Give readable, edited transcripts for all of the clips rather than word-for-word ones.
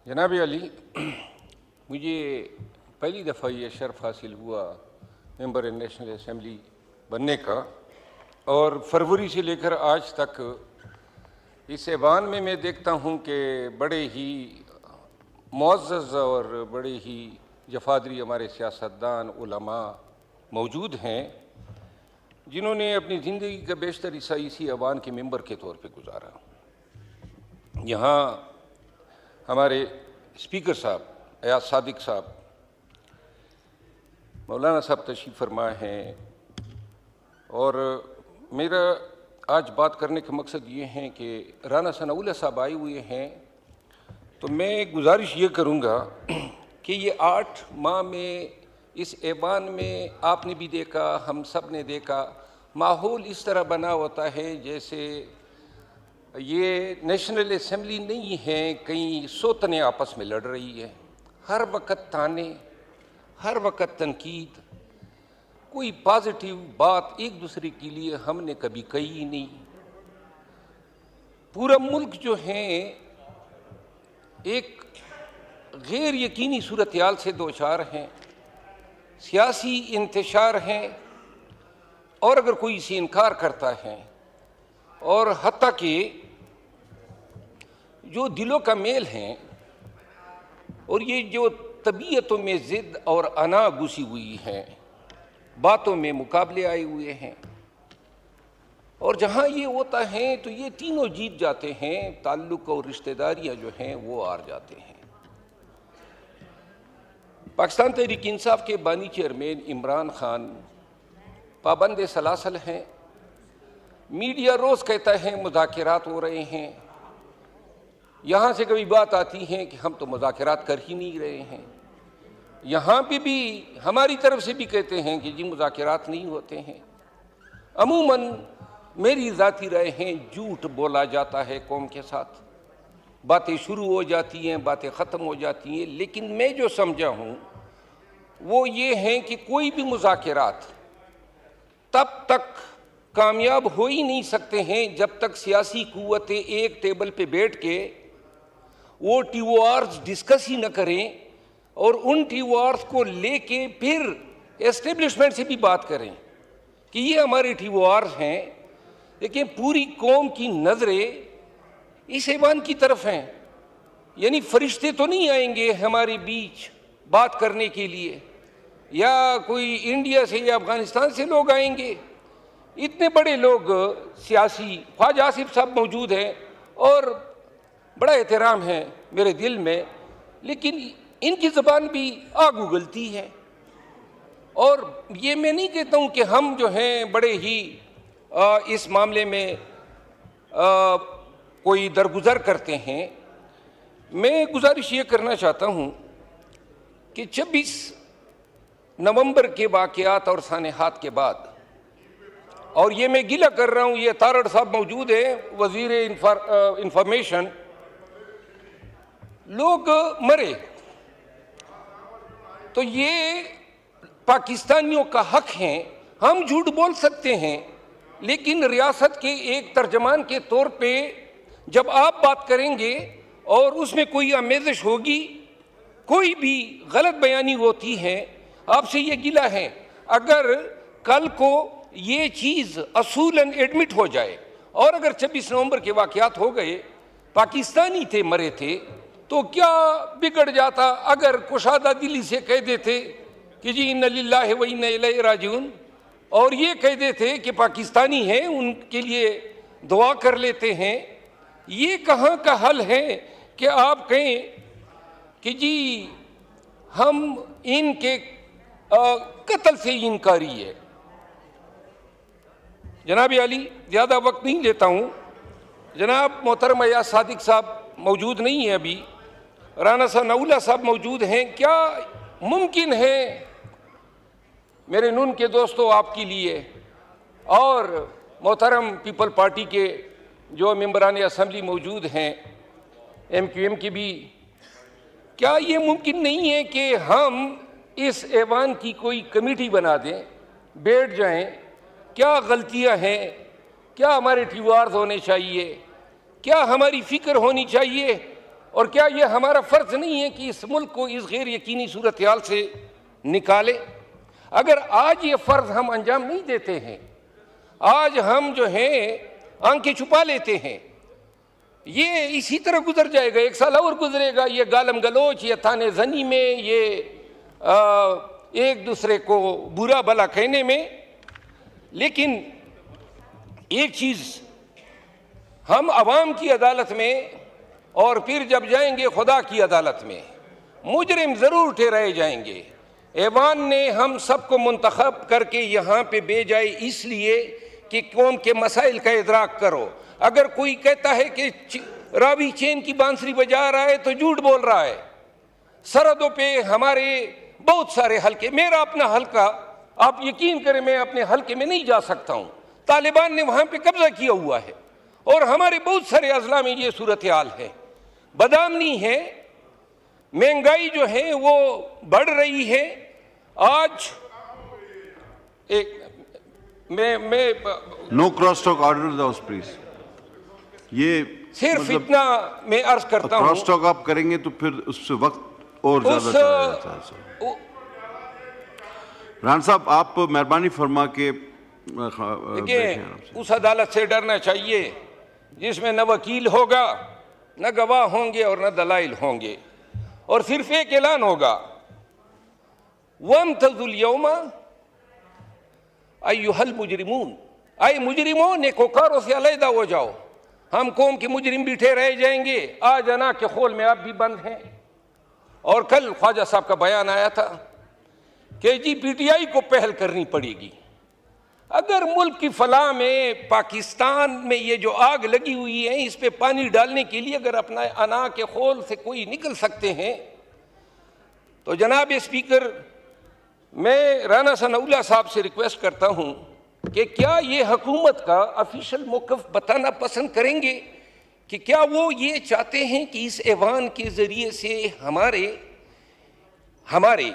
जनाब अली, मुझे पहली दफ़ा ये शर्फ हासिल हुआ मेंबर नेशनल असम्बली बनने का, और फरवरी से लेकर आज तक इस ऐवान में मैं देखता हूँ कि बड़े ही मुअज़्ज़ज़ और बड़े ही जफादरी हमारे सियासतदान उलमा मौजूद हैं, जिन्होंने अपनी ज़िंदगी का बेशतर हिस्सा इसी ऐवान के मेंबर के तौर पे गुजारा। यहाँ हमारे स्पीकर साहब अयाज सादिक साहब, मौलाना साहब तशरीफ़ फरमा हैं, और मेरा आज बात करने का मकसद ये है कि राना सनाउल्लाह साहब आए हुए हैं, तो मैं गुजारिश ये करूँगा कि ये 8 माह में इस ऐवान में आपने भी देखा, हम सब ने देखा, माहौल इस तरह बना होता है जैसे ये नेशनल असम्बली नहीं है, कई सोतने आपस में लड़ रही है। हर वक्त ताने, हर वक्त तनकीद, कोई पॉजिटिव बात एक दूसरे के लिए हमने कभी कही ही नहीं। पूरा मुल्क जो है एक गैर यकीनी सूरत हाल से दोचार हैं, सियासी इंतशार हैं, और अगर कोई इसे इनकार करता है, और हत्ता कि जो दिलों का मेल है और ये जो तबीयतों में ज़िद और अना घुसी हुई है, बातों में मुकाबले आए हुए हैं, और जहाँ ये होता है तो ये तीनों जीत जाते हैं, ताल्लुक़ और रिश्तेदारियाँ जो हैं वो हार जाते हैं। पाकिस्तान तहरीक इंसाफ के बानी चेयरमैन इमरान खान पाबंद सलासल हैं। मीडिया रोज़ कहता है मुज़ाकरात हो रहे हैं, यहाँ से कभी बात आती है कि हम तो मुज़ाकरात कर ही नहीं रहे हैं, यहाँ पे भी हमारी तरफ से भी कहते हैं कि जी मुज़ाकरात नहीं होते हैं। अमूमन मेरी ज़ाती राय है, झूठ बोला जाता है कौम के साथ, बातें शुरू हो जाती हैं, बातें ख़त्म हो जाती हैं, लेकिन मैं जो समझा हूँ वो ये है कि कोई भी मुज़ाकरात तब तक कामयाब हो ही नहीं सकते हैं जब तक सियासी कुव्वतें एक टेबल पे बैठ के वो TORs डिस्कस ही न करें, और उन TORs को लेके फिर एस्टेब्लिशमेंट से भी बात करें कि ये हमारे TORs हैं, लेकिन पूरी कौम की नज़रें इस ऐवान की तरफ हैं। यानी फरिश्ते तो नहीं आएंगे हमारे बीच बात करने के लिए, या कोई इंडिया से या अफ़गानिस्तान से लोग आएंगे। इतने बड़े लोग सियासी, ख्वाजा आसिफ साहब मौजूद हैं और बड़ा एहतराम है मेरे दिल में, लेकिन इनकी ज़बान भी आग उगलती है। और ये मैं नहीं कहता हूँ कि हम जो हैं बड़े ही इस मामले में कोई दरगुजर करते हैं। मैं गुजारिश ये करना चाहता हूँ कि 26 नवंबर के वाक़यात और सानेहात के बाद, और ये मैं गिला कर रहा हूँ, ये तारड़ साहब मौजूद हैं, वज़ीर इंफॉर्मेशन, लोग मरे तो ये पाकिस्तानियों का हक है, हम झूठ बोल सकते हैं, लेकिन रियासत के एक तर्जमान के तौर पे जब आप बात करेंगे और उसमें कोई आमेज़श होगी, कोई भी गलत बयानी होती है, आपसे ये गिला है। अगर कल को ये चीज़ असूलन एडमिट हो जाए, और अगर 26 नवंबर के वाक़यात हो गए, पाकिस्तानी थे मरे थे, तो क्या बिगड़ जाता अगर कुशादा दिली से कह देते कि जी इन्ना लिल्लाहि व इन्ना इलैहि राजिऊन, और ये कह देते कि पाकिस्तानी हैं उनके लिए दुआ कर लेते हैं। ये कहाँ का हल है कि आप कहें कि जी हम इनके कत्ल से इनकारी है। जनाब अली, ज़्यादा वक्त नहीं लेता हूँ। जनाब मोहतरम अयाज सादिक साहब मौजूद नहीं है अभी, राना सनाउल्लाह साहब मौजूद हैं। क्या मुमकिन है मेरे नून के दोस्तों आपके लिए, और मोहतरम पीपल पार्टी के जो मेंबरान असम्बली मौजूद हैं MQM के भी, क्या ये मुमकिन नहीं है कि हम इस ऐवान की कोई कमेटी बना दें, बैठ जाएं, क्या गलतियां हैं, क्या हमारे TORs होने चाहिए, क्या हमारी फ़िक्र होनी चाहिए, और क्या ये हमारा फ़र्ज़ नहीं है कि इस मुल्क को इस गैर यकीनी सूरत हाल से निकाले? अगर आज ये फ़र्ज़ हम अंजाम नहीं देते हैं, आज हम जो हैं आंखें छुपा लेते हैं, ये इसी तरह गुजर जाएगा, 1 साल और गुजरेगा ये गालम गलोच, ये ताने जनी में, ये एक दूसरे को बुरा भला कहने में। लेकिन एक चीज़, हम अवाम की अदालत में और फिर जब जाएंगे खुदा की अदालत में, मुजरिम ज़रूर ठहराए जाएंगे। ऐवान ने हम सबको मुंतखब करके यहाँ पे भेजा इसलिए कि कौम के मसाइल का इदराक करो। अगर कोई कहता है कि रावी चैन की बांसुरी बजा रहा है तो झूठ बोल रहा है। सरहदों पे हमारे बहुत सारे हल्के, मेरा अपना हल्का, आप यकीन करें मैं अपने हल्के में नहीं जा सकता हूँ, तालिबान ने वहाँ पे कब्जा किया हुआ है और हमारे बहुत सारे अजला में ये सूरत हाल है। बदामनी है, महंगाई जो है वो बढ़ रही है। आज एक मैं no cross talk order house please. ये सिर्फ इतना मैं अर्ज करता हूँ, क्रॉस टॉक आप करेंगे तो फिर उससे वक्त और ज्यादा चला जाता है। रान साहब, आप मेहरबानी फरमा के उस अदालत से डरना चाहिए जिसमें न वकील होगा, न गवाह होंगे और न दलाइल होंगे, और सिर्फ एक ऐलान होगा, वम्तज़ुल यौमा अय्युहल मुजरिमून, आए मुजरिमों नेकोकारों से अलहदा हो जाओ। हम कौम के मुजरिम बिठे रह जाएंगे, आज अना के खोल में आप भी बंद हैं। और कल ख्वाजा साहब का बयान आया था कि जी पीटीआई को पहल करनी पड़ेगी। अगर मुल्क की फलाह में, पाकिस्तान में ये जो आग लगी हुई है, इस पे पानी डालने के लिए अगर अपना अना के खोल से कोई निकल सकते हैं, तो जनाब स्पीकर, मैं राना सनाउल्लाह साहब से रिक्वेस्ट करता हूँ कि क्या ये हुकूमत का ऑफिशियल मौक़िफ़ बताना पसंद करेंगे कि क्या वो ये चाहते हैं कि इस ऐवान के ज़रिए से हमारे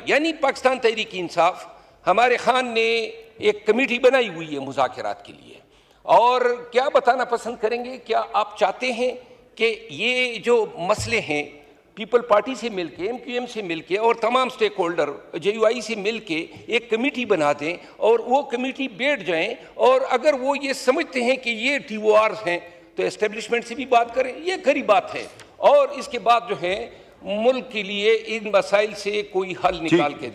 यानी पाकिस्तान तहरीक इंसाफ, हमारे खान ने एक कमेटी बनाई हुई है मुज़ाकरात के लिए, और क्या बताना पसंद करेंगे, क्या आप चाहते हैं कि ये जो मसले हैं पीपल पार्टी से मिलके, MQM से मिलके और तमाम स्टेक होल्डर JUI से मिलके एक कमेटी बना दें और वो कमेटी बैठ जाएं, और अगर वो ये समझते हैं कि ये TORs हैं तो एस्टेब्लिशमेंट से भी बात करें, ये खरी बात है, और इसके बाद जो है मुल्क के लिए इन मसाइल से कोई हल निकाल के दें।